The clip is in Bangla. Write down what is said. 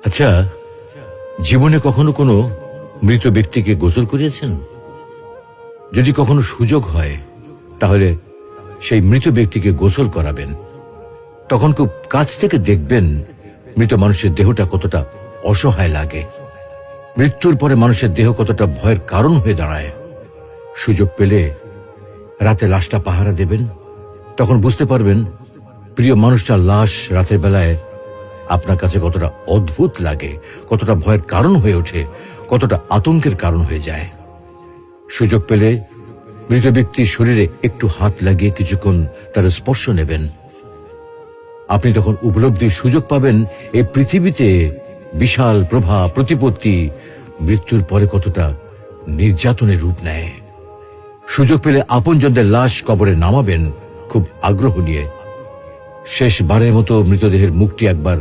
আচ্ছা, জীবনে কখনো কোনো মৃত ব্যক্তিকে গোসল করিয়েছেন? যদি কখনো সুযোগ হয় তাহলে সেই মৃত ব্যক্তিকে গোসল করাবেন। তখন খুব কাছ থেকে দেখবেন মৃত মানুষের দেহটা কতটা অসহায় লাগে, মৃত্যুর পরে মানুষের দেহ কতটা ভয়ের কারণ হয়ে দাঁড়ায়। সুযোগ পেলে রাতে লাশটা পাহারা দেবেন, তখন বুঝতে পারবেন প্রিয় মানুষটার লাশ রাতের বেলায় আপনার কাছে কতটা অদ্ভুত লাগে, কতটা ভয়ের কারণ হয়ে ওঠে, কতটা আতঙ্কের কারণ হয়ে যায়। সুযোগ পেলে মৃত ব্যক্তির শরীরে একটু হাত লাগিয়ে কিছুক্ষণ তার স্পর্শ নেবেন। আপনি তখন উপলব্ধির সুযোগ পাবেন এই পৃথিবীতে বিশাল প্রভা প্রতিপত্তি মৃত্যুর পরে কতটা নির্যাতনের রূপ নেয়। সুযোগ পেলে আপনজনদের লাশ কবরে নামাবেন খুব আগ্রহ নিয়ে। শেষবারের মতো মৃতদেহের মুখটি একবার